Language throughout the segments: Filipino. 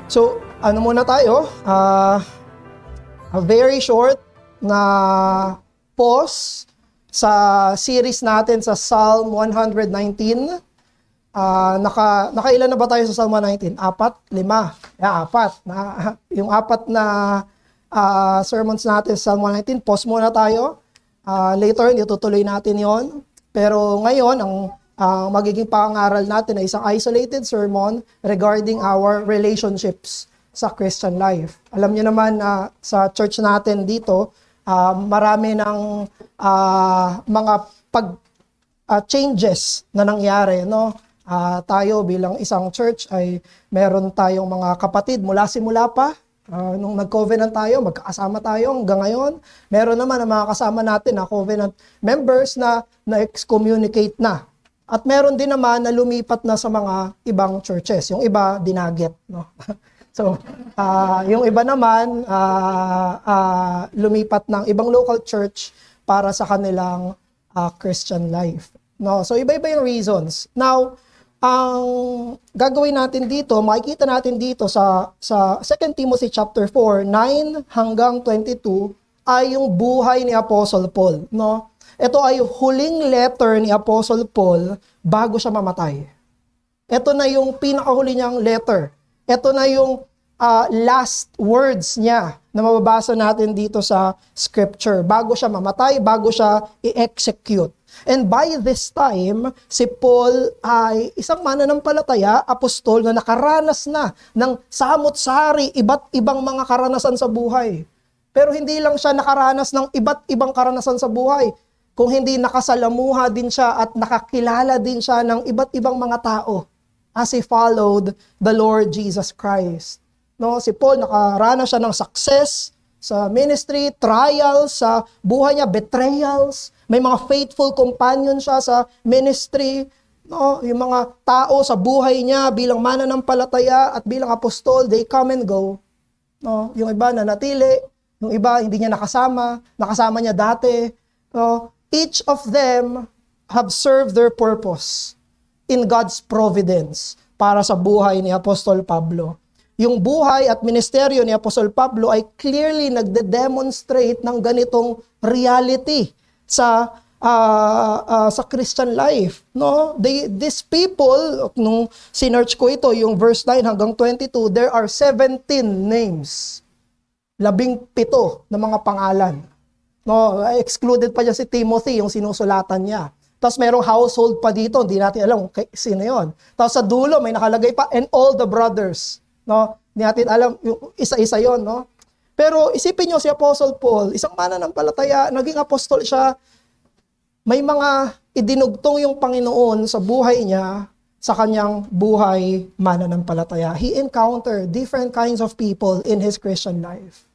So, ano muna tayo? A very short na pause sa series natin sa Psalm 119. Nakailan na ba tayo sa Psalm 119? 4? 5? Yeah, 4. Yung 4 na sermons natin sa Psalm 119, pause muna tayo. Later, itutuloy natin yon. Pero ngayon, ang magiging pangaral natin ay isang isolated sermon regarding our relationships sa Christian life. Alam niyo naman sa church natin dito, marami ng mga changes na nangyari, no? Tayo bilang isang church ay meron tayong mga kapatid mula simula pa. Nung nag-covenant tayo, magkakasama tayo hanggang ngayon. Meron naman ang mga kasama natin na covenant members na na-excommunicate na. At meron din naman na lumipat na sa mga ibang churches. Yung iba, dinagit. No? So, yung iba naman, lumipat ng ibang local church para sa kanilang Christian life. No? So, iba-iba yung reasons. Now, ang gagawin natin dito, makikita natin dito sa 2 Timothy chapter 4, 9 hanggang 22, ay yung buhay ni Apostle Paul. No? Ito ay huling letter ni Apostle Paul bago siya mamatay. Ito na yung pinakahuli niyang letter. Ito na yung last words niya na mababasa natin dito sa scripture. Bago siya mamatay, bago siya i-execute. And by this time, si Paul ay isang mananampalataya, apostol na nakaranas na ng samot-sari, iba't ibang mga karanasan sa buhay. Pero hindi lang siya nakaranas ng iba't ibang karanasan sa buhay. Kung hindi nakasalamuha din siya at nakakilala din siya ng iba't ibang mga tao as he followed the Lord Jesus Christ. No, si Paul nakaranas siya ng success sa ministry, trials sa buhay niya, betrayals, may mga faithful companion siya sa ministry, no, yung mga tao sa buhay niya bilang mananampalataya at bilang apostol, they come and go. No, yung iba nanatili, yung iba hindi niya nakasama niya dati. No, each of them have served their purpose in God's providence para sa buhay ni Apostol Pablo. Yung buhay at ministeryo ni Apostol Pablo ay clearly nagde-demonstrate ng ganitong reality sa Christian life. No? These people, nung sinearch ko ito, yung verse 9 hanggang 22, there are 17 names. 17 na mga pangalan. No, excluded pa dyan si Timothy, yung sinusulatan niya. Tapos merong household pa dito, hindi natin alam sino yon. Tapos sa dulo, may nakalagay pa, and all the brothers. No, hindi natin alam, yung isa-isa yon, no? Pero isipin nyo si Apostle Paul, isang mananampalataya, naging apostol siya, may mga idinugtong yung Panginoon sa buhay niya, sa kanyang buhay mananampalataya. He encountered different kinds of people in his Christian life.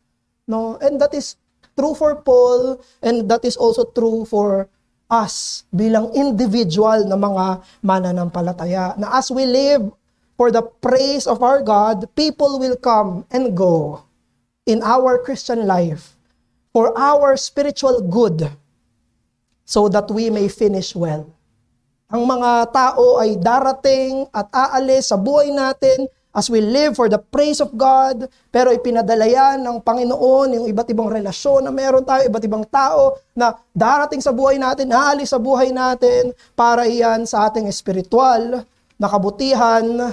No, and that is true for Paul, and that is also true for us bilang individual na mga mananampalataya. Na as we live for the praise of our God, people will come and go in our Christian life for our spiritual good so that we may finish well. Ang mga tao ay darating at aalis sa buhay natin as we live for the praise of God, pero ipinadala yan ng Panginoon, yung iba't ibang relasyon na meron tayo, iba't ibang tao na darating sa buhay natin, aalis sa buhay natin, para iyan sa ating espiritual na kabutihan,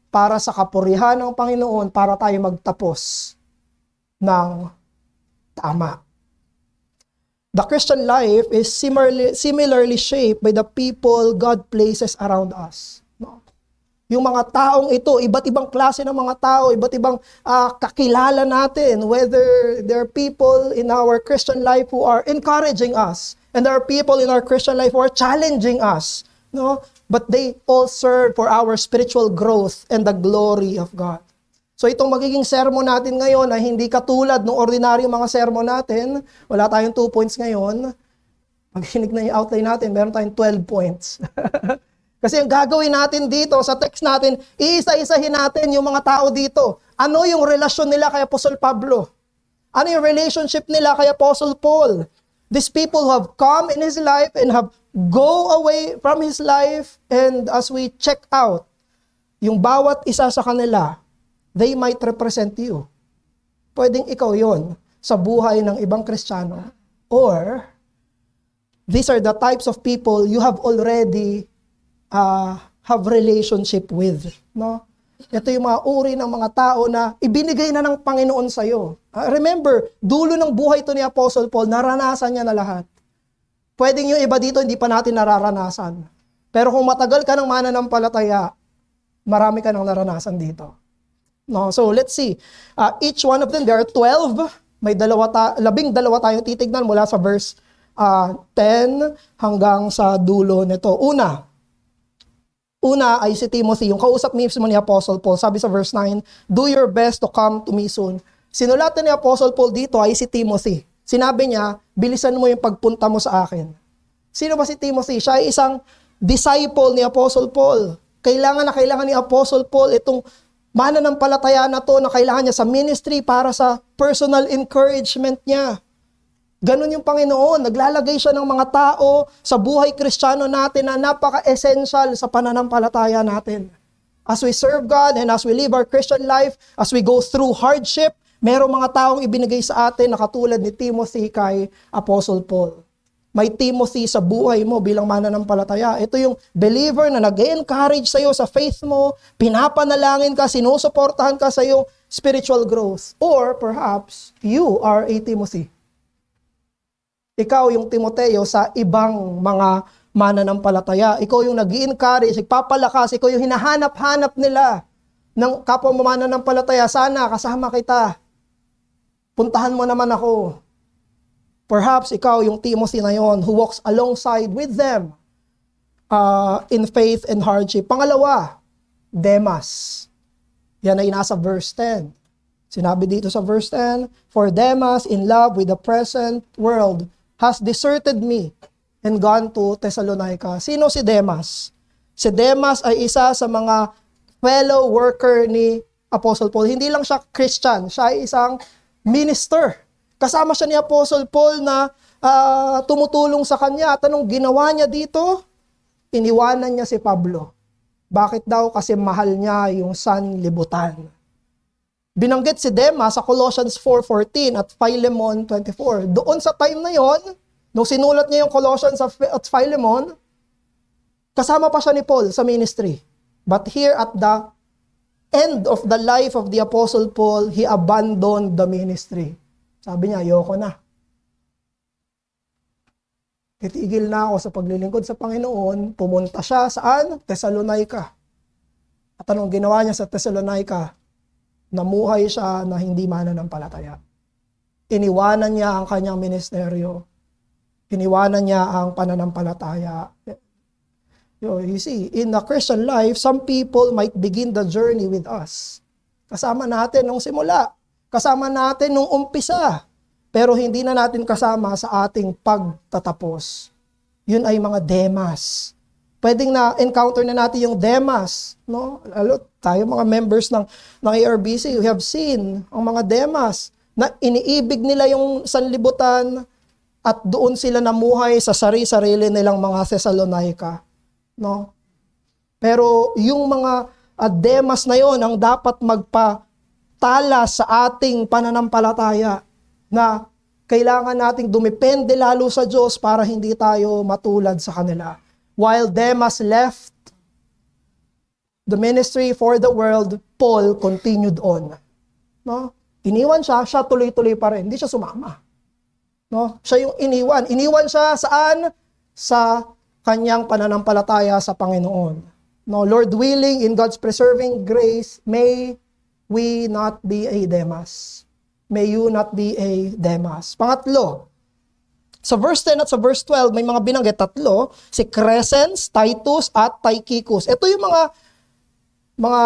para sa kapurihan ng Panginoon, para tayo magtapos ng tama. The Christian life is similarly shaped by the people God places around us. No? Yung mga taong ito, iba't ibang klase ng mga tao, iba't ibang kakilala natin, whether there are people in our Christian life who are encouraging us, and there are people in our Christian life who are challenging us, no? But they all serve for our spiritual growth and the glory of God. So itong magiging sermon natin ngayon ay hindi katulad ng ordinaryong mga sermon natin. Wala tayong 2 points ngayon. Pag-hinig na yung outline natin, meron tayong 12 points. Kasi ang gagawin natin dito sa text natin, iisa-isahin natin yung mga tao dito. Ano yung relasyon nila kay Apostle Pablo? Ano yung relationship nila kay Apostle Paul? These people who have come in his life and have go away from his life, and as we check out yung bawat isa sa kanila, they might represent you. Pwedeng ikaw yon sa buhay ng ibang Kristiyano. Or, these are the types of people you have already have relationship with. No? Ito yung mga uri ng mga tao na ibinigay na ng Panginoon sa'yo. Remember, dulo ng buhay to ni Apostle Paul, naranasan niya na lahat. Pwedeng yung iba dito hindi pa natin nararanasan. Pero kung matagal ka ng mananampalataya, marami ka nang naranasan dito. No, so let's see. Each one of them, there are 12. May 12 tayong titignan mula sa verse 10 hanggang sa dulo nito. Una ay si Timothy, yung kausap mismo ni Apostle Paul. Sabi sa verse 9, do your best to come to me soon. Sinulatan ni Apostle Paul dito ay si Timothy. Sinabi niya, bilisan mo yung pagpunta mo sa akin. Sino ba si Timothy? Siya ay isang disciple ni Apostle Paul. Kailangan ni Apostle Paul itong mananampalataya na to na kailangan niya sa ministry para sa personal encouragement niya. Ganon yung Panginoon. Naglalagay siya ng mga tao sa buhay Kristiyano natin na napaka-essential sa pananampalataya natin. As we serve God and as we live our Christian life, as we go through hardship, merong mga taong ibinigay sa atin na katulad ni Timothy kay Apostle Paul. May Timothy sa buhay mo bilang mananampalataya. Ito yung believer na nag-encourage sa'yo sa faith mo, pinapanalangin ka, sinusuportahan ka sa iyong spiritual growth. Or perhaps, you are a Timothy. Ikaw yung Timoteo sa ibang mga mananampalataya. Ikaw yung nag-i-encourage, nagpapalakas, ikaw yung hinahanap-hanap nila ng kapwa mo mananampalataya. Sana kasama kita. Puntahan mo naman ako. Perhaps ikaw yung Timothy na yon who walks alongside with them in faith and hardship. Pangalawa, Demas. Yan ay nasa verse 10. Sinabi dito sa verse 10, for Demas, in love with the present world, has deserted me and gone to Thessalonica. Sino si Demas? Si Demas ay isa sa mga fellow worker ni Apostle Paul. Hindi lang siya Christian, siya ay isang minister. Kasama siya ni Apostle Paul na tumutulong sa kanya. At anong ginawa niya dito? Iniwanan niya si Pablo. Bakit daw? Kasi mahal niya yung sanlibutan. Binanggit si Demas sa Colossians 4:14 at Philemon 24. Doon sa time na yon, nung sinulat niya yung Colossians at Philemon, kasama pa siya ni Paul sa ministry. But here at the end of the life of the Apostle Paul, he abandoned the ministry. Sabi niya, ayoko na. Titigil na ako sa paglilingkod sa Panginoon. Pumunta siya saan? Thessalonica. At anong ginawa niya sa Thessalonica? Namuhay siya na hindi mananampalataya. Iniwanan niya ang kanyang ministeryo. Iniwanan niya ang pananampalataya. You see, in the Christian life, some people might begin the journey with us. Kasama natin nung simula. Kasama natin nung umpisa. Pero hindi na natin kasama sa ating pagtatapos. Yun ay mga Demas. Pwedeng na-encounter na natin yung Demas. No? Lalo tayo mga members ng ARBC, we have seen ang mga Demas na iniibig nila yung sanlibutan at doon sila namuhay sa sarili nilang mga Thessalonica. No? Pero yung mga Demas na yon ang dapat magpatala sa ating pananampalataya na kailangan nating dumepende lalo sa Diyos para hindi tayo matulad sa kanila. While Demas left the ministry for the world, Paul continued on. No? Iniwan siya tuloy-tuloy pa rin. Hindi siya sumama. No? Siya yung iniwan. Iniwan siya saan? Sa kanyang pananampalataya sa Panginoon. No, Lord willing, in God's preserving grace, may we not be a Demas. May you not be a Demas. Pangatlo, sa verse 10 at sa verse 12, may mga binanggit tatlo, si Crescens, Titus, at Tychicus. Ito yung mga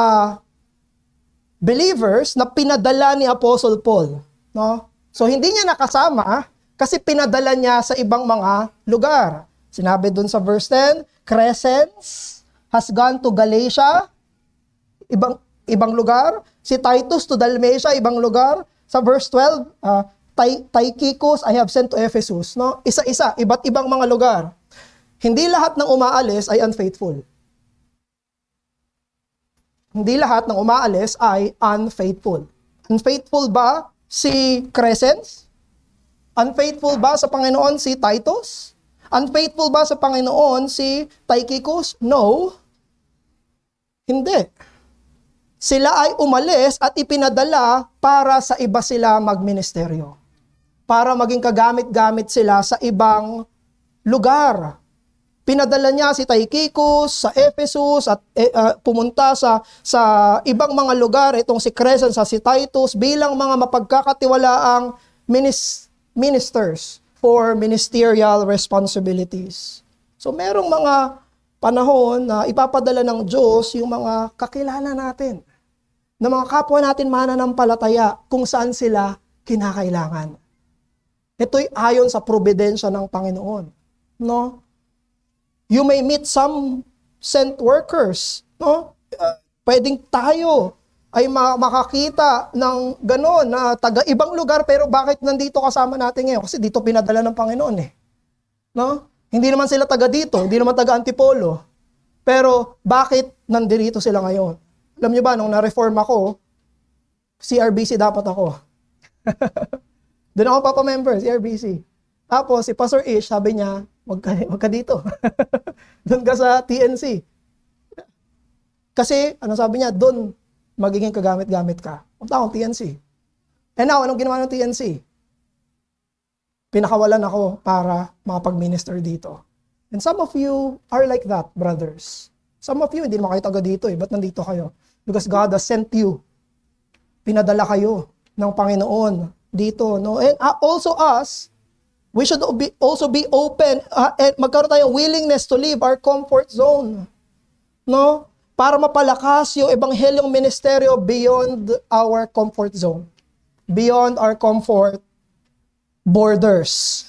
believers na pinadala ni Apostle Paul. No? So, hindi niya nakasama kasi pinadala niya sa ibang mga lugar. Sinabi dun sa verse 10, Crescens has gone to Galatia, ibang lugar. Si Titus to Dalmatia, ibang lugar. Sa verse 12, Tychicus I have sent to Ephesus. No? Isa-isa, iba't ibang mga lugar. Hindi lahat ng umaalis ay unfaithful. hindi lahat ng umaalis ay unfaithful. Unfaithful ba si Crescens? Unfaithful ba sa Panginoon si Titus? Unfaithful ba sa Panginoon si Tychicus? No. Hindi. Sila ay umalis at ipinadala para sa iba sila magministeryo. Para maging kagamit-gamit sila sa ibang lugar. Pinadala niya si Tychicus sa Ephesus at pumunta sa ibang mga lugar, itong si Crescens at si Titus bilang mga mapagkakatiwalaang ministers for ministerial responsibilities. So merong mga panahon na ipapadala ng Diyos yung mga kakilala natin, na mga kapwa natin mananampalataya kung saan sila kinakailangan. Ito'y ayon sa probidensya ng Panginoon. No? You may meet some sent workers. No? Pwedeng tayo ay makakita ng gano'n na taga-ibang lugar pero bakit nandito kasama natin ngayon? Kasi dito pinadala ng Panginoon eh. No? Hindi naman sila taga dito, hindi naman taga Antipolo. Pero bakit nandito sila ngayon? Alam niyo ba, nung na-reform ako, CRBC dapat ako. Doon ako papa-member, CRBC. Tapos si Pastor Ish, sabi niya, wag ka dito. Doon ka sa TNC. Kasi, ano sabi niya, doon magiging kagamit-gamit ka. Punta akong TNC. And now, anong ginawa ng TNC? Pinakawalan ako para makapag-minister dito. And some of you are like that, brothers. Some of you, hindi naman kayo taga dito eh. Ba't nandito kayo? Because God has sent you. Pinadala kayo ng Panginoon dito. No? And also us, we should also be open and magkaroon tayong willingness to leave our comfort zone. No? Para mapalakas yung ebanghelyong ministeryo beyond our comfort zone. Beyond our comfort borders.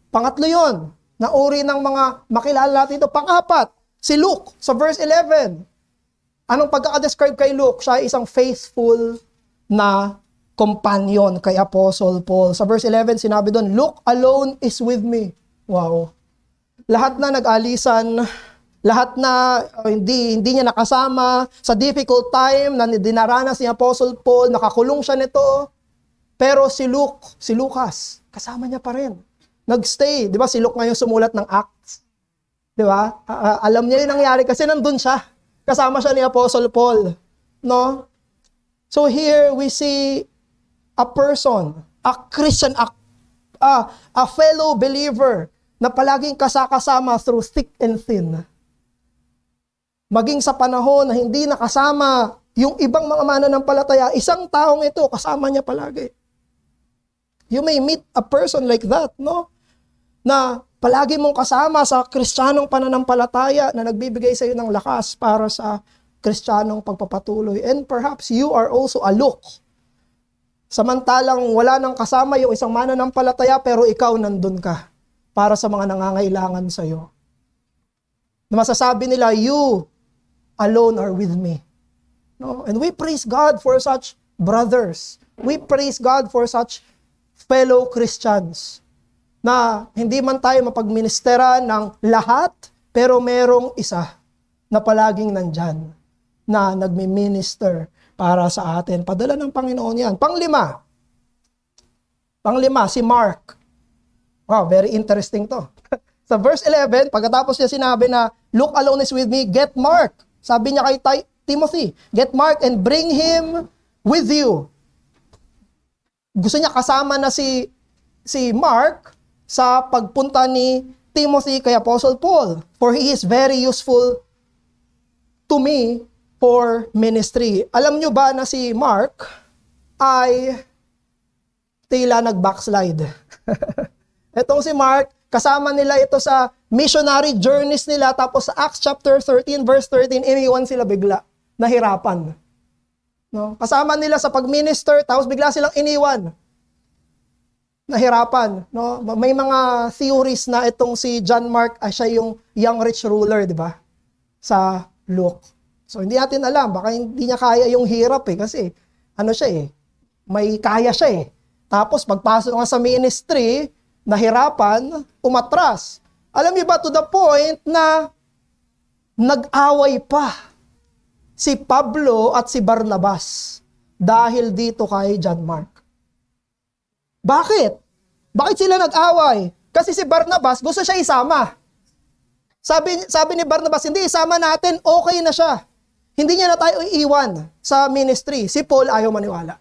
Pangatlo yun, na uri ng mga makilala natin ito. Pang-apat, si Luke sa verse 11. Anong pagkaka-describe kay Luke? Siya ay isang faithful na companion kay Apostle Paul. Sa verse 11, sinabi doon, Luke alone is with me. Wow. Lahat na nag-alisan, lahat na hindi niya nakasama sa difficult time na dinaranas ni Apostle Paul, nakakulong siya nito. Pero si Lucas, kasama niya pa rin. Nagstay. Di ba si Luke ngayon sumulat ng Acts? Di ba? Alam niya yung nangyari kasi nandun siya. Kasama siya ni Apostle Paul. No? So here we see a person, a Christian, a fellow believer na palaging kasama through thick and thin. Maging sa panahon na hindi nakasama yung ibang mga mananampalataya, isang taong ito, kasama niya palagi. You may meet a person like that, no? Na palagi mong kasama sa Kristiyanong pananampalataya na nagbibigay sa iyo ng lakas para sa Kristiyanong pagpapatuloy. And perhaps you are also a Luke. Samantalang wala nang kasama yung isang mananampalataya pero ikaw nandun ka para sa mga nangangailangan sa iyo. Na masasabi nila, you alone are with me. No? And we praise God for such brothers. We praise God for such fellow Christians na hindi man tayo mapagministera ng lahat, pero merong isa na palaging nandyan na nagmi-minister para sa atin. Padala ng Panginoon yan. Panglima, si Mark. Wow, very interesting to. Sa verse 11, pagkatapos niya sinabi na, Luke alone is with me, get Mark. Sabi niya kay Timothy, get Mark and bring him with you. Gusto niya kasama na si Mark sa pagpunta ni Timothy kay Apostle Paul. For he is very useful to me for ministry. Alam nyo ba na si Mark ay tila nag-backslide? Etong si Mark, kasama nila ito sa missionary journeys nila, tapos sa Acts chapter 13, verse 13, iniwan sila bigla. Nahirapan. No? Kasama nila sa pag-minister, tapos bigla silang iniwan. Nahirapan. No? May mga theories na itong si John Mark, siya yung young rich ruler, di ba? Sa Luke. So hindi natin alam, baka hindi niya kaya yung hirap kasi ano siya may kaya siya Tapos pagpasok nga sa ministry, nahirapan, umatras. Alam niyo ba, to the point na nag-away pa si Pablo at si Barnabas dahil dito kay John Mark. Bakit? Bakit sila nag-away? Kasi si Barnabas gusto siya isama. Sabi ni Barnabas, hindi, isama natin, okay na siya. Hindi niya na tayo iiwan sa ministry. Si Paul ayaw maniwala.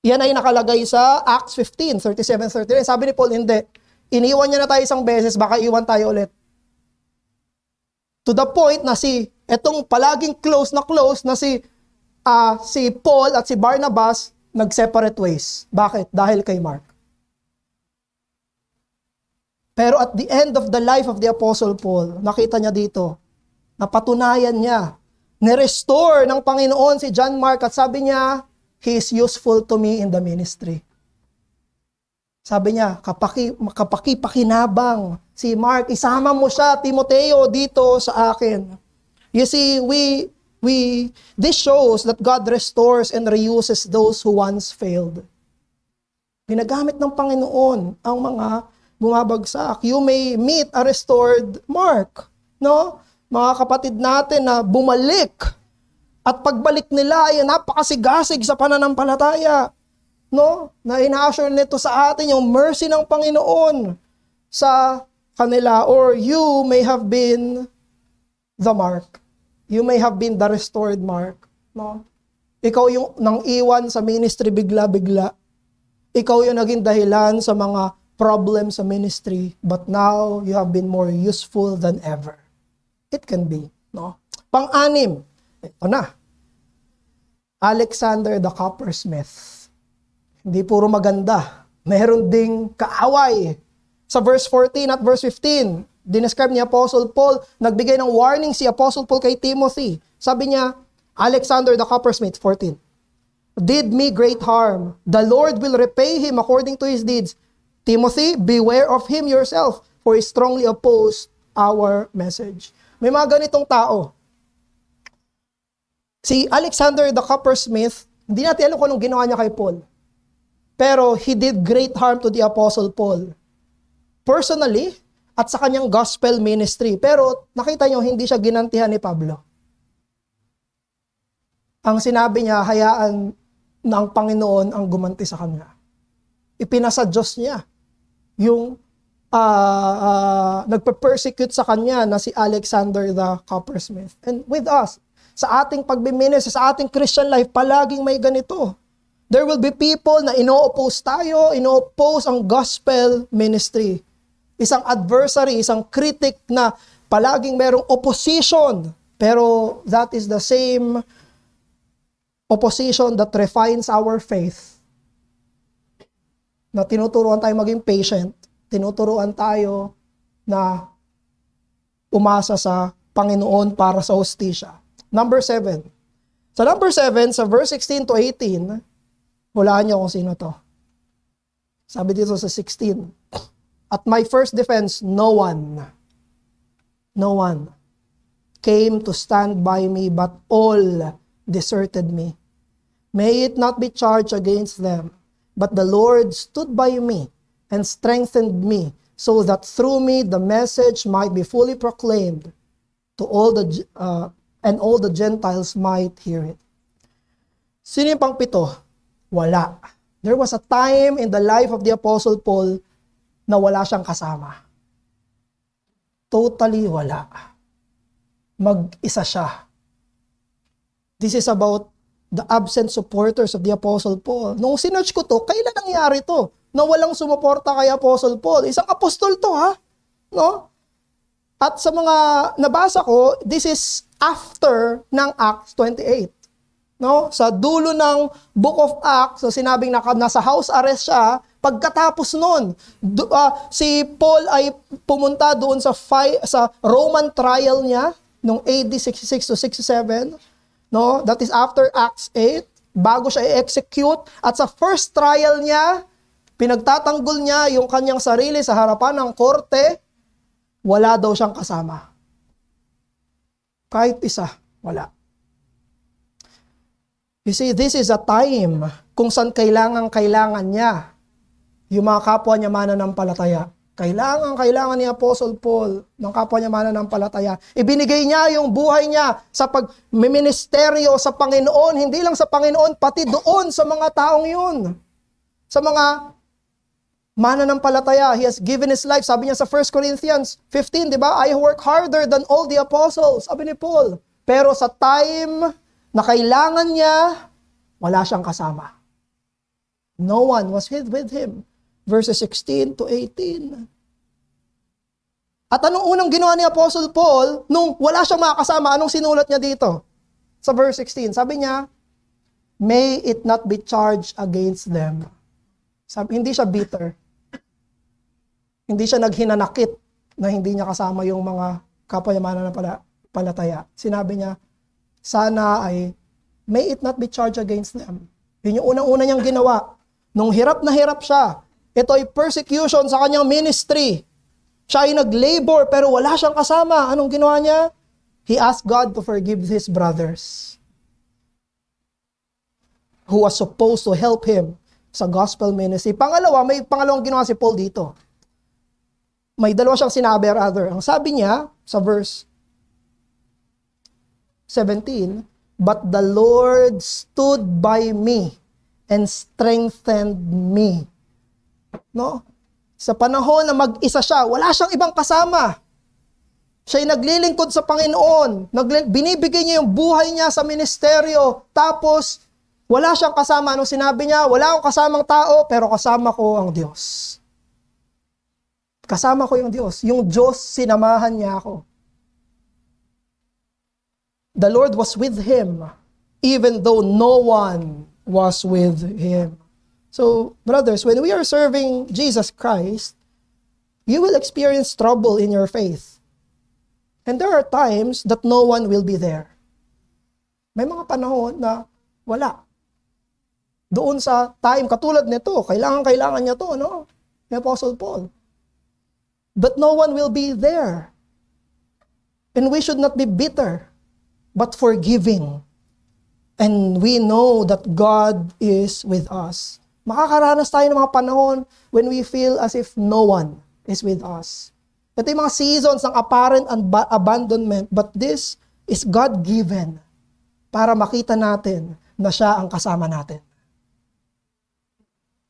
Yan ay nakalagay sa Acts 15, 37-39. Sabi ni Paul, hindi. Iniwan niya na tayo isang beses, baka iwan tayo ulit. To the point na etong palaging close na si Paul at si Barnabas, nag-separate ways. Bakit? Dahil kay Mark. Pero at the end of the life of the Apostle Paul, nakita niya dito, napatunayan niya, nirestore ng Panginoon si John Mark at sabi niya, he is useful to me in the ministry. Sabi niya, kapakipakinabang si Mark, isama mo siya, Timoteo, dito sa akin. You see, this shows that God restores and reuses those who once failed. Ginagamit ng Panginoon ang mga bumabagsak. You may meet a restored Mark. No? Mga kapatid natin na bumalik at pagbalik nila ay napakasigasig sa pananampalataya. No? Na ina-assure nito sa atin yung mercy ng Panginoon sa kanila. Or you may have been the Mark. You may have been the restored Mark. No? Ikaw yung nang iwan sa ministry bigla-bigla. Ikaw yung naging dahilan sa mga problem sa ministry, but now you have been more useful than ever. It can be, no? Pang-anim, ito na. Alexander the Coppersmith. Hindi puro maganda. Meron ding kaaway. Sa verse 14 at verse 15, dinescribe ni Apostle Paul, nagbigay ng warning si Apostle Paul kay Timothy. Sabi niya, Alexander the Coppersmith, 14, did me great harm. The Lord will repay him according to his deeds. Timothy, beware of him yourself, for he strongly opposed our message. May mga ganitong tao. Si Alexander the Coppersmith, hindi natin alam kung anong ginawa niya kay Paul. Pero he did great harm to the Apostle Paul. Personally, at sa kanyang gospel ministry. Pero nakita niyo, hindi siya ginantihan ni Pablo. Ang sinabi niya, hayaan ng Panginoon ang gumanti sa kanya. Ipinasa Diyos niya yung nagpe-persecute sa kanya na si Alexander the Coppersmith. And with us, sa ating pagbiministry, sa ating Christian life, palaging may ganito. There will be people na ino-oppose tayo, ino-oppose ang gospel ministry. Isang adversary, isang critic na palaging merong opposition. Pero that is the same opposition that refines our faith. Na tinuturuan tayo maging patient, tinuturuan tayo na umasa sa Panginoon para sa hustisya. Number 7. Sa number 7, sa verse 16 to 18, hulaan niyo kung sino to. Sabi dito sa 16, at my first defense, no one came to stand by me, but all deserted me. May it not be charged against them. But the Lord stood by me and strengthened me, so that through me the message might be fully proclaimed to all and all the Gentiles might hear it. Sino yung pang-pito? Wala. There was a time in the life of the Apostle Paul na wala siyang kasama. Totally wala. Mag-isa siya. This is about the absent supporters of the Apostle Paul. Nung sinerch ko to, kailan nangyari to? Na walang sumuporta kay Apostle Paul. Isang apostol to, ha? No? At sa mga nabasa ko, this is after ng Acts 28. No? Sa dulo ng Book of Acts, so sinabing nasa house arrest siya, pagkatapos nun, si Paul ay pumunta doon sa Roman trial niya, noong AD 66 to 67, no? That is after Acts 8, bago siya i-execute, at sa first trial niya, pinagtatanggol niya yung kanyang sarili sa harapan ng korte, wala daw siyang kasama. Kahit isa, wala. You see, this is a time kung saan kailangan niya yung mga kapwa niya mananampalataya. Kailangan ni Apostle Paul ng kapwa niya mananampalataya. Ibinigay niya yung buhay niya sa pagministeryo sa Panginoon, hindi lang sa Panginoon, pati doon sa mga taong yun. Sa mga mananampalataya, he has given his life. Sabi niya sa 1 Corinthians 15, di ba? I work harder than all the apostles, sabi ni Paul. Pero sa time na kailangan niya, wala siyang kasama. No one was with him. Verses 16 to 18. At anong unang ginawa ni Apostle Paul nung wala siyang makakasama? Anong sinulat niya dito? Sa verse 16, sabi niya, may it not be charged against them. Sabi, hindi siya bitter. Hindi siya naghinanakit na hindi niya kasama yung mga kapwa niya mananampalataya. Sinabi niya, sana ay may it not be charged against them. Yun yung unang-una niyang ginawa. Nung hirap na hirap siya, ito ay persecution sa kanyang ministry. Siya ay nag-labor pero wala siyang kasama. Anong ginawa niya? He asked God to forgive his brothers who was supposed to help him sa gospel ministry. Pangalawa, may pangalawang ginawa si Paul dito. May dalawa siyang sinabi rather. Ang sabi niya sa verse 17, but the Lord stood by me and strengthened me. No? Sa panahon na mag-isa siya, wala siyang ibang kasama. Siya'y naglilingkod sa Panginoon. Binibigay niya yung buhay niya sa ministeryo. Tapos, wala siyang kasama. Anong sinabi niya? Wala akong kasamang tao, pero kasama ko ang Diyos. Kasama ko yung Diyos. Yung Diyos, sinamahan niya ako. The Lord was with him, even though no one was with him. So, brothers, when we are serving Jesus Christ, you will experience trouble in your faith. And there are times that no one will be there. May mga panahon na wala. Doon sa time, katulad nito, kailangan niya to, no? Ni Apostle Paul. But no one will be there. And we should not be bitter, but forgiving. And we know that God is with us. Makakaranas tayo ng mga panahon when we feel as if no one is with us. Ito yung mga seasons ng apparent abandonment, but this is God-given para makita natin na siya ang kasama natin.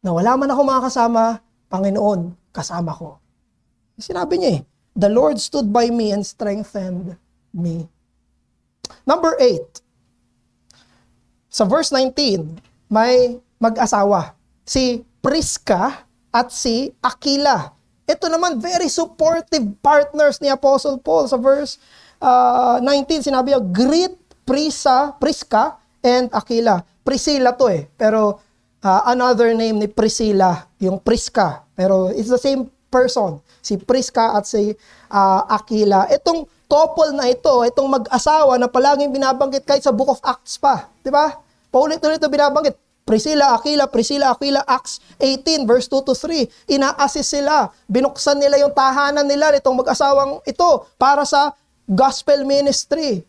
Na wala man ako makakasama, Panginoon, kasama ko. Sinabi niya the Lord stood by me and strengthened me. Number 8. Sa verse 19, may mag-asawa. Si Prisca at si Aquila. Ito naman, very supportive partners ni Apostle Paul. Sa verse 19, sinabi niya, greet Prisca and Aquila. Priscilla to pero another name ni Priscilla, yung Prisca. Pero it's the same person. Si Prisca at si Aquila. Itong couple na ito, itong mag-asawa na palaging binabanggit kahit sa Book of Acts pa. Di ba? Paulit-ulit na binabanggit. Priscilla, Aquila, Acts 18, verse 2 to 3. Ina-assist sila. Binuksan nila yung tahanan nila nitong mag-asawang ito para sa gospel ministry.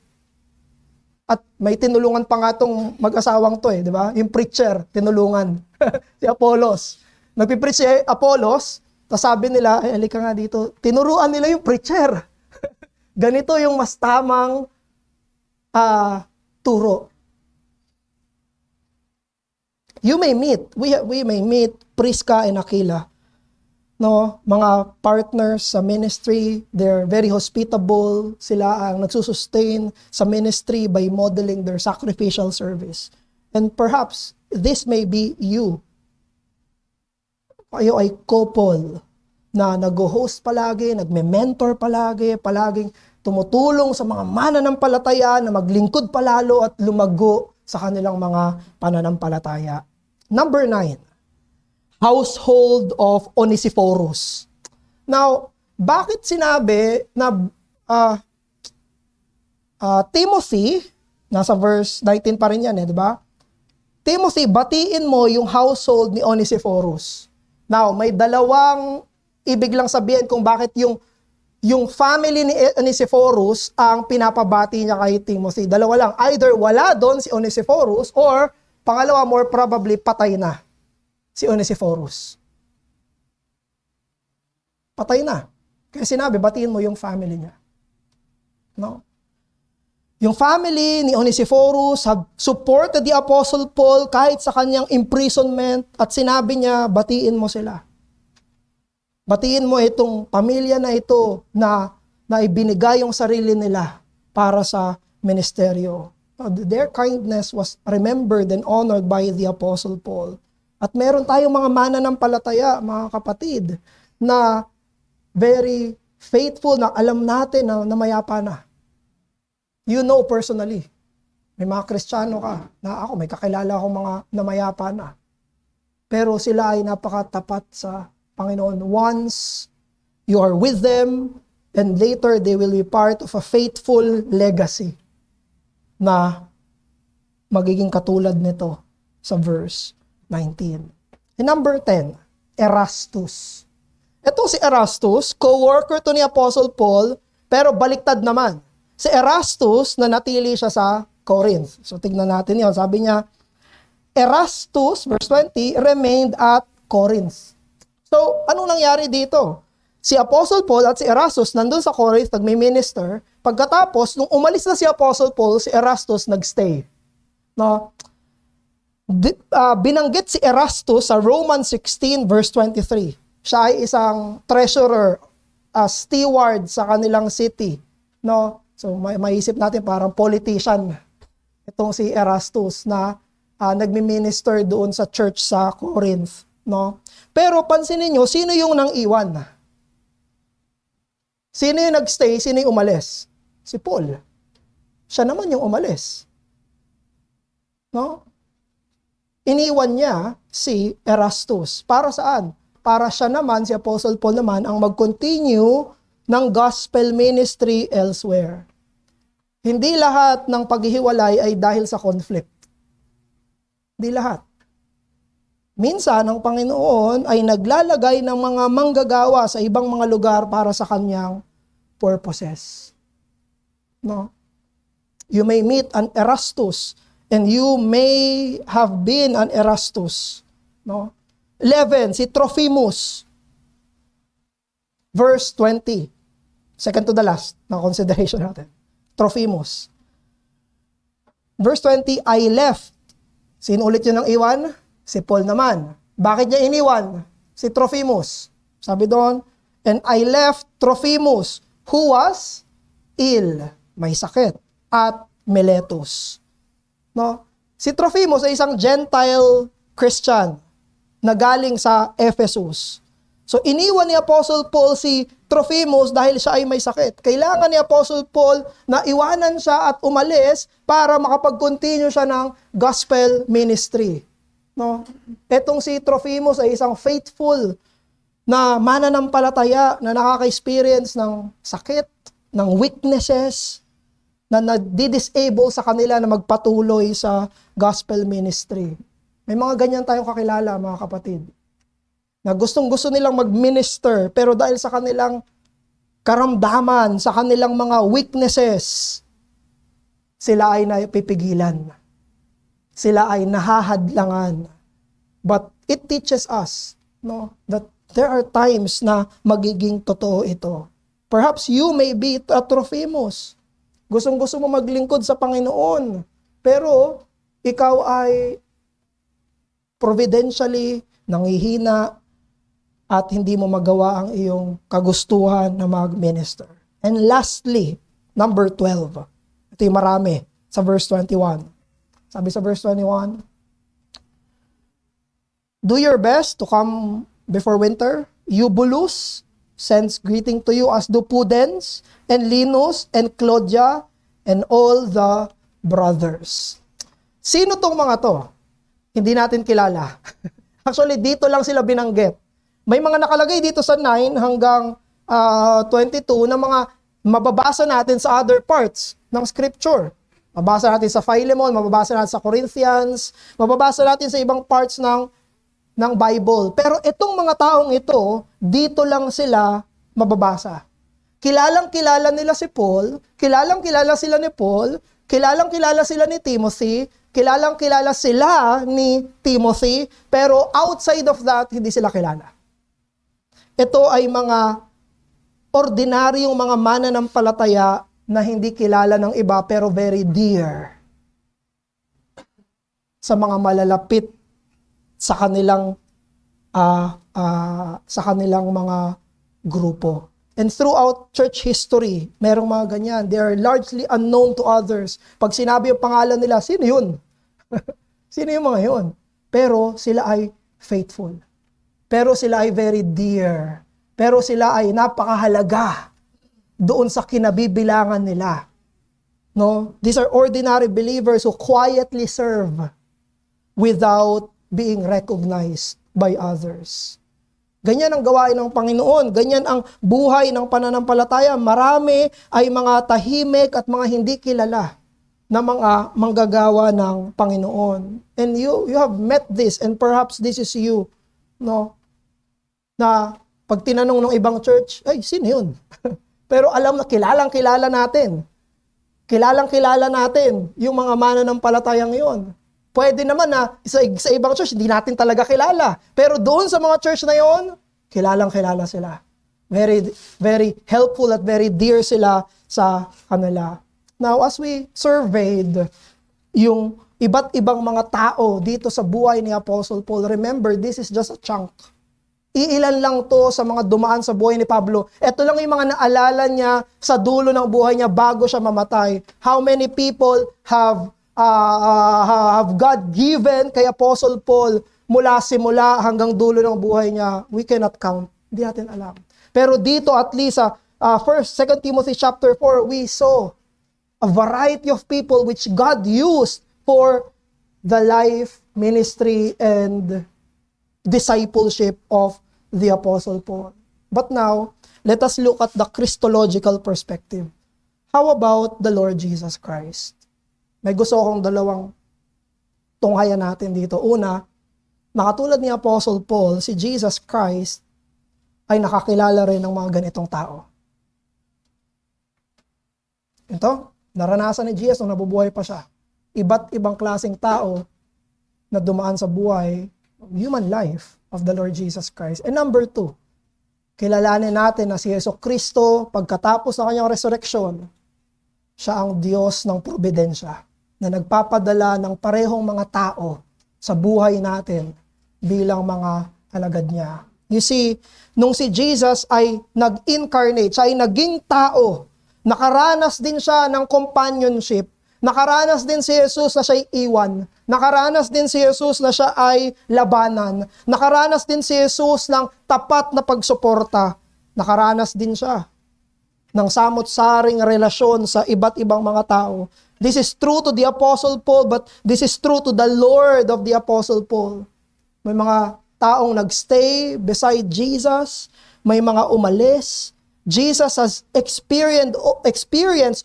At may tinulungan pa nga itong mag-asawang to di ba? Yung preacher, tinulungan. Si Apollos. Nagpipreach si Apollos, tapos sabi nila, halika nga dito, tinuruan nila yung preacher. Ganito yung mas tamang turo. You may meet, we may meet Prisca and Aquila. No, mga partners sa ministry, they're very hospitable. Sila ang nagsusustain sa ministry by modeling their sacrificial service. And perhaps this may be you. Kayo ay couple na nag-host palagi, nagme-mentor palagi, palaging tumutulong sa mga mananampalataya na maglingkod palalo at lumago sa kanilang mga pananampalataya. Number 9, household of Onesiphorus. Now, bakit sinabi na Timothy, nasa verse 19 pa rin yan di ba? Timothy, batiin mo yung household ni Onesiphorus. Now, may dalawang ibig lang sabihin kung bakit yung family ni Onesiphorus ang pinapabati niya kay Timothy. Dalawa lang. Either wala doon si Onesiphorus or pangalawa, more probably, patay na si Onesiphorus. Patay na. Kaya sinabi, batiin mo yung family niya. No? Yung family ni Onesiphorus have supported the Apostle Paul kahit sa kanyang imprisonment at sinabi niya, batiin mo sila. Batiin mo itong pamilya na ito na ibinigay yung sarili nila para sa ministeryo. Their kindness was remembered and honored by the Apostle Paul. At meron tayong mga mananampalataya, mga kapatid, na very faithful, na alam natin na mayapa na. You know personally. May mga Kristiyano ka, na ako, may kakilala akong mga namayapa na. Pero sila ay napakatapat sa Panginoon. Once you are with them, and later they will be part of a faithful legacy na magiging katulad nito sa verse 19. And number 10, Erastus. Itong si Erastus, co-worker to ni Apostle Paul, pero baliktad naman. Si Erastus, nanatili siya sa Corinth. So tignan natin yun. Sabi niya, Erastus, verse 20, remained at Corinth. So, anong nangyari dito? Si Apostle Paul at si Erastus nandun sa Corinth, nagmi-minister. Pagkatapos, nung umalis na si Apostle Paul, si Erastus nagstay. No? Binanggit si Erastus sa Romans 16 verse 23. Siya ay isang treasurer, steward sa kanilang city. No? So maisip natin parang politician itong si Erastus na nagmi-minister doon sa church sa Corinth. No? Pero pansinin niyo, sino yung nang iwan? Sino yung nagstay? Sino yung umalis? Si Paul. Siya naman yung umalis. No? Iniwan niya si Erastus. Para saan? Para siya naman, si Apostle Paul naman, ang mag-continue ng gospel ministry elsewhere. Hindi lahat ng paghihiwalay ay dahil sa conflict. Hindi lahat. Minsan, ang Panginoon ay naglalagay ng mga manggagawa sa ibang mga lugar para sa kanyang purposes. No? You may meet an Erastus and you may have been an Erastus. No? 11, si Trophimus. Verse 20. Second to the last na consideration natin. Trophimus. Verse 20, I left. Sino ulit yun ang iwan? Si Paul naman. Bakit niya iniwan? Si Trophimus. Sabi doon, and I left Trophimus, who was ill, may sakit, at Miletus. No? Si Trophimus ay isang Gentile Christian na galing sa Ephesus. So iniwan ni Apostle Paul si Trophimus dahil siya ay may sakit. Kailangan ni Apostle Paul na iwanan siya at umalis para makapag-continue siya ng gospel ministry. No? Etong si Trophimus ay isang faithful na mananampalataya na nakaka-experience ng sakit, ng weaknesses, na nadi-disable sa kanila na magpatuloy sa gospel ministry. May mga ganyan tayong kakilala, mga kapatid, na gustong-gusto nilang mag-minister, pero dahil sa kanilang karamdaman, sa kanilang mga weaknesses, sila ay napipigilan. Sila ay nahahadlangan. But it teaches us, no, that there are times na magiging totoo ito. Perhaps you may be a Trophimus. Gustong-gusto mo maglingkod sa Panginoon, pero ikaw ay providentially nangihina at hindi mo magawa ang iyong kagustuhan na mag-minister. And lastly, number 12. Ito yung marami sa verse 21. Sabi sa verse 21, do your best to come before winter. Eubulus sends greeting to you, as do Pudens and Linus and Claudia and all the brothers. Sino tong mga to? Hindi natin kilala. Actually, dito lang sila binanggit. May mga nakalagay dito sa 9 hanggang 22 na mga mababasa natin sa other parts ng scripture. Mababasa natin sa Philemon, mababasa natin sa Corinthians, mababasa natin sa ibang parts ng Bible. Pero itong mga taong ito, dito lang sila mababasa. Kilalang-kilala nila si Paul, kilalang-kilala sila ni Paul, kilalang-kilala sila ni Timothy, kilalang-kilala sila ni Timothy, pero outside of that, hindi sila kilala. Ito ay mga ordinaryong mga mananampalataya na hindi kilala ng iba pero very dear sa mga malalapit sa kanilang mga grupo. And throughout church history, merong mga ganyan. They are largely unknown to others. Pag sinabi yung pangalan nila, sino yun? Sino yung mga yun? Pero sila ay faithful. Pero sila ay very dear. Pero sila ay napakahalaga doon sa kinabibilangan nila. No? These are ordinary believers who quietly serve without being recognized by others. Ganyan ang gawain ng Panginoon. Ganyan ang buhay ng pananampalataya. Marami ay mga tahimik at mga hindi kilala na mga manggagawa ng Panginoon. And you have met this, and perhaps this is you, no? Na pag tinanong ng ibang church, ay, sino yun? Pero alam na, kilalang-kilala natin. Kilalang-kilala natin yung mga mananampalatayang yun. Pwede naman na sa ibang church, hindi natin talaga kilala. Pero doon sa mga church na yon, kilalang-kilala sila. Very, very helpful at very dear sila sa kanila. Now, as we surveyed yung iba't ibang mga tao dito sa buhay ni Apostle Paul, remember, this is just a chunk. Iilan lang to sa mga dumaan sa buhay ni Pablo. Ito lang yung mga naalala niya sa dulo ng buhay niya bago siya mamatay. How many people have God given kay Apostle Paul mula simula hanggang dulo ng buhay niya? We cannot count. Hindi natin alam. Pero dito at least sa 2 Timothy chapter 4, we saw a variety of people which God used for the life, ministry, and discipleship of the Apostle Paul. But now, let us look at the Christological perspective. How about the Lord Jesus Christ? May gusto akong dalawang tunghayan natin dito. Una, nakatulad ni Apostle Paul, si Jesus Christ ay nakakilala rin ng mga ganitong tao. Ito, naranasan ni Jesus nung nabubuhay pa siya. Iba't ibang klaseng tao na dumaan sa buhay, human life of the Lord Jesus Christ. And number 2, kilalanin natin na si Jesucristo, pagkatapos ng kanyang resurrection, siya ang Diyos ng probidensya, na nagpapadala ng parehong mga tao sa buhay natin bilang mga alagad niya. You see, nung si Jesus ay nag-incarnate, siya ay naging tao, nakaranas din siya ng companionship, nakaranas din si Jesus na siya ay iwan, nakaranas din si Jesus na siya ay labanan, nakaranas din si Jesus ng tapat na pagsuporta, nakaranas din siya ng samot-saring relasyon sa iba't ibang mga tao. This is true to the Apostle Paul, but this is true to the Lord of the Apostle Paul. May mga taong nagstay beside Jesus, may mga umalis. Jesus has experienced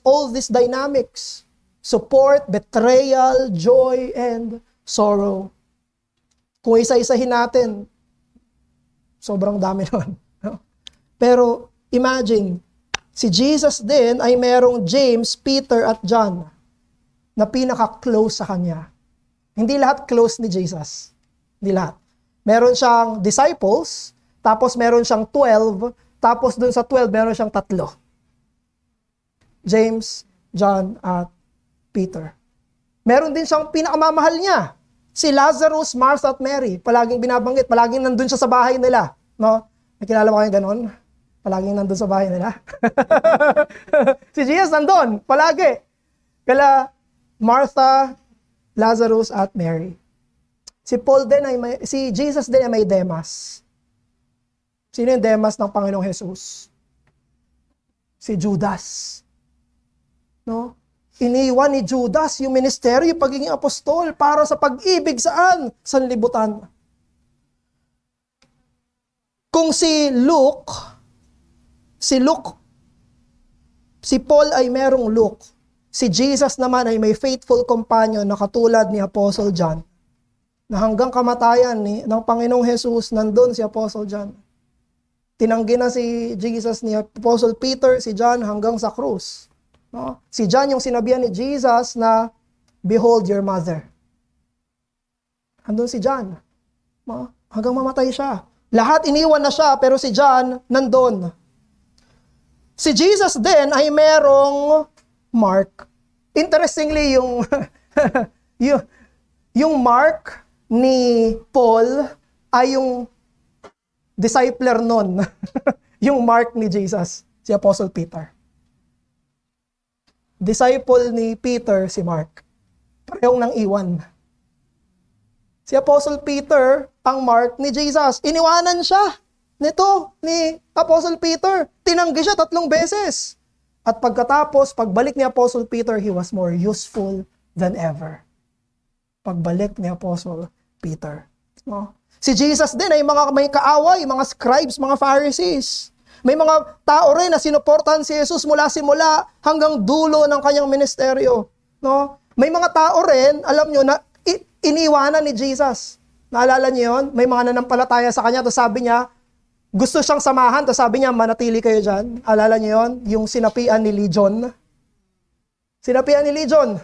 all these dynamics. Support, betrayal, joy, and sorrow. Kung isa-isahin natin, sobrang dami nun. Pero imagine, si Jesus din ay merong James, Peter, at John na pinaka-close sa kanya. Hindi lahat close ni Jesus. Hindi lahat. Meron siyang disciples, tapos meron siyang 12, tapos dun sa 12, meron siyang 3. James, John, at Peter. Meron din siyang pinakamamahal niya. Si Lazarus, Martha, at Mary. Palaging binabanggit, palaging nandun siya sa bahay nila. No? Nakilala mo kayo ganon? Palaging nandun sa bahay nila. Si Jesus nandun, palagi. Kala Martha, Lazarus, at Mary. Si Jesus din ay may Demas. Sino yung Demas ng Panginoong Jesus? Si Judas. No? Iniwan ni Judas yung ministeryo, yung pagiging apostol para sa pag-ibig saan? Sanlibutan. Kung si Paul ay merong Luke, si Jesus naman ay may faithful companion na katulad ni Apostle John, na hanggang kamatayan ng Panginoong Jesus, nandun si Apostle John. Tinanggi na si Jesus ni Apostle Peter, si John hanggang sa krus. No? Si John yung sinabihan ni Jesus na, "Behold your mother." Andun si John. No? Hanggang mamatay siya. Lahat iniwan na siya, pero si John nandun. Si Jesus din ay merong Mark. Interestingly, yung, yung Mark ni Paul ay yung discipler nun. Yung Mark ni Jesus, si Apostle Peter. Disciple ni Peter, si Mark. Parehong nang iwan. Si Apostle Peter, ang Mark ni Jesus. Iniwanan siya nito ni Apostle Peter. Tinanggi siya 3 beses. At pagkatapos, pagbalik ni Apostle Peter, he was more useful than ever. Pagbalik ni Apostle Peter. No? Si Jesus din ay may kaaway, mga scribes, mga Pharisees. May mga tao rin na sinuportahan si Jesus mula simula hanggang dulo ng kanyang ministeryo. No? May mga tao rin, alam nyo, na iniwanan ni Jesus. Naalala niyo yun? May mga nanampalataya sa kanya, tapos sabi niya, gusto siyang samahan, tapos sabi niya, manatili kayo dyan. Alala niyo yun? Yung sinapian ni Legion. Sinapian ni Legion.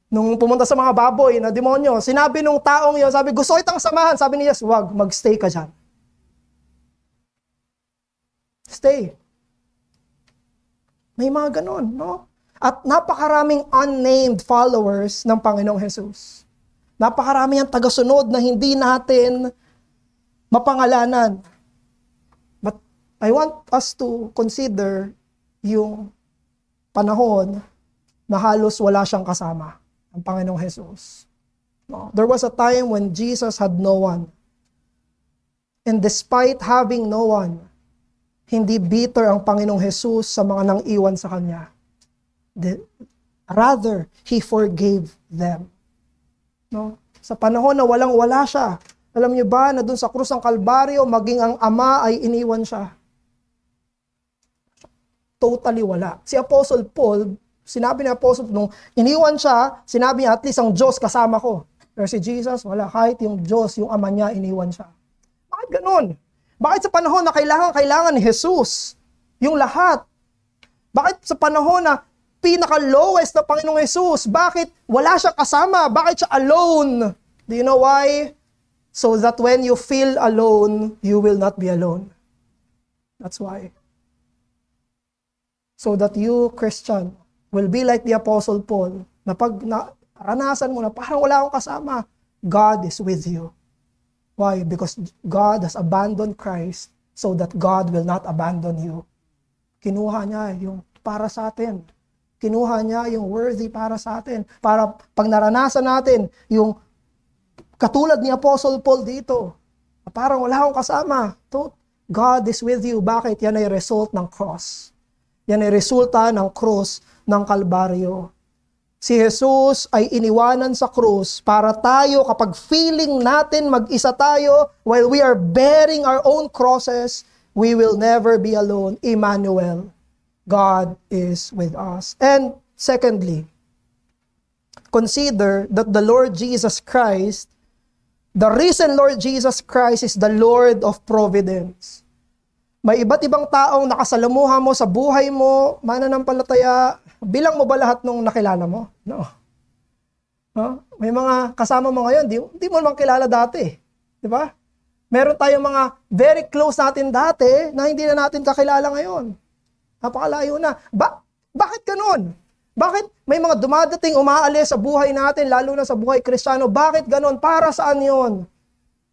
Nung pumunta sa mga baboy na demonyo, sinabi nung taong yun, sabi, gusto kitang samahan. Sabi ni Jesus, wag, magstay ka dyan. Stay. May mga ganun, no? At napakaraming unnamed followers ng Panginoong Jesus. Napakarami ang tagasunod na hindi natin mapangalanan. But I want us to consider yung panahon na halos wala siyang kasama, ang Panginoong Jesus. No? There was a time when Jesus had no one. And despite having no one, hindi bitter ang Panginoong Jesus sa mga nang iwan sa Kanya. Rather, He forgave them. No? Sa panahon na walang-wala siya, alam niyo ba na dun sa krus ng Kalbaryo, maging ang Ama ay iniwan siya? Totally wala. Si Apostle Paul, sinabi ni Apostle, nung iniwan siya, sinabi niya, at least ang Diyos kasama ko. Pero si Jesus, wala. Kahit yung Diyos, yung Ama niya, iniwan siya. Bakit ganun? Bakit sa panahon na kailangan ni Jesus, yung lahat? Bakit sa panahon na pinaka-lowest na Panginoong Jesus, bakit wala siya kasama? Bakit siya alone? Do you know why? So that when you feel alone, you will not be alone. That's why. So that you, Christian, will be like the Apostle Paul, na pag naranasan mo na parang wala akong kasama, God is with you. Why? Because God has abandoned Christ so that God will not abandon you. Kinuha niya yung para sa atin. Kinuha niya yung worthy para sa atin. Para pag naranasan natin yung katulad ni Apostle Paul dito, parang wala akong kasama. God is with you. Bakit? Yan ay result ng cross. Yan ay resulta ng cross ng Kalbaryo. Si Jesus ay iniwanan sa krus para tayo, kapag feeling natin mag-isa tayo, while we are bearing our own crosses, we will never be alone. Emmanuel, God is with us. And secondly, consider that the Lord Jesus Christ, the risen Lord Jesus Christ is the Lord of providence. May iba't ibang taong nakasalamuha mo sa buhay mo, mananampalataya. Bilang mo ba lahat nung nakilala mo? No. No? May mga kasama mo ngayon, di mo naman kilala dati. Di ba? Meron tayong mga very close natin dati na hindi na natin kakilala ngayon. Napakalayo na. Bakit ganun? Bakit may mga dumadating umaalis sa buhay natin, lalo na sa buhay Kristiyano? Bakit ganun? Para saan yun?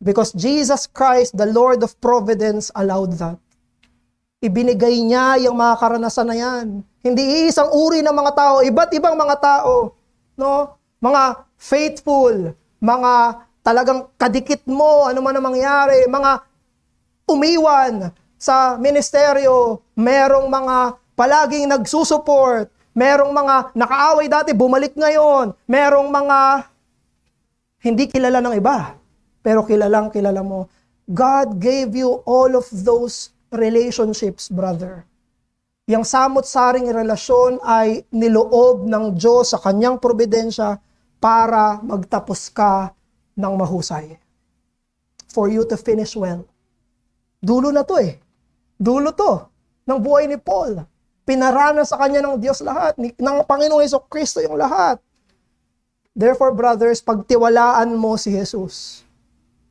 Because Jesus Christ, the Lord of Providence, allowed that. Ibinigay niya yung mga karanasan na yan. Hindi isang uri ng mga tao, iba't ibang mga tao. No? Mga faithful, mga talagang kadikit mo, ano man ang mangyari, mga umiwan sa ministeryo, merong mga palaging nagsusuport, merong mga nakaaway dati, bumalik ngayon, merong mga hindi kilala ng iba, pero kilala mo. God gave you all of those relationships, brother. Yang samot-saring relasyon ay niloob ng Diyos sa kanyang probidensya para magtapos ka ng mahusay. For you to finish well. Dulo na to eh. Dulo to ng buhay ni Paul. Pinarana sa kanya ng Diyos lahat, ng Panginoong Jesucristo yung lahat. Therefore, brothers, pagtiwalaan mo si Jesus.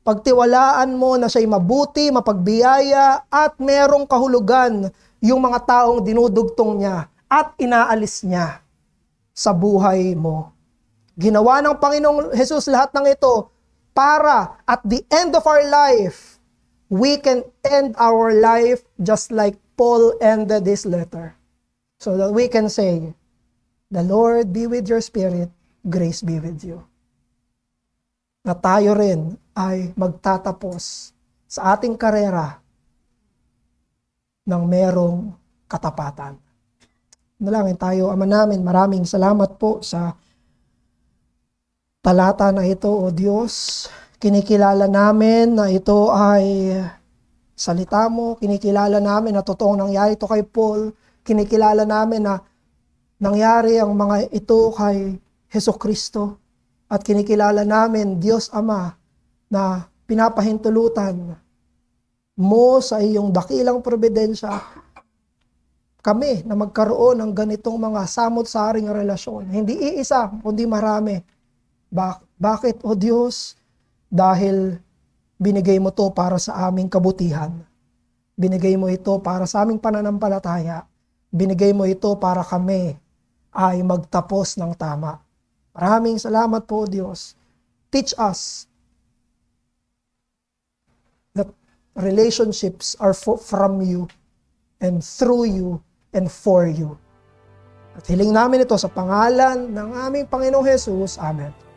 Pagtiwalaan mo na siya'y mabuti, mapagbiyaya, at merong kahulugan yung mga taong dinudugtong niya at inaalis niya sa buhay mo. Ginawa ng Panginoong Jesus lahat ng ito para at the end of our life, we can end our life just like Paul ended this letter. So that we can say, the Lord be with your spirit, grace be with you. Na tayo rin ay magtatapos sa ating karera ng merong katapatan. Nalangin tayo, Ama namin, maraming salamat po sa talata na ito, O Diyos. Kinikilala namin na ito ay salita mo, kinikilala namin na totoong nangyari ito kay Paul, kinikilala namin na nangyari ang mga ito kay Hesukristo, at kinikilala namin, Diyos Ama, na pinapahintulutan mo sa iyong dakilang probidensya kami na magkaroon ng ganitong mga samot-saring relasyon. Hindi iisa, kundi marami. Bakit, O Diyos? Dahil binigay mo to para sa aming kabutihan. Binigay mo ito para sa aming pananampalataya. Binigay mo ito para kami ay magtapos ng tama. Maraming salamat po, Diyos. Teach us that relationships are from you and through you and for you. At hiling namin ito sa pangalan ng aming Panginoong Jesus. Amen.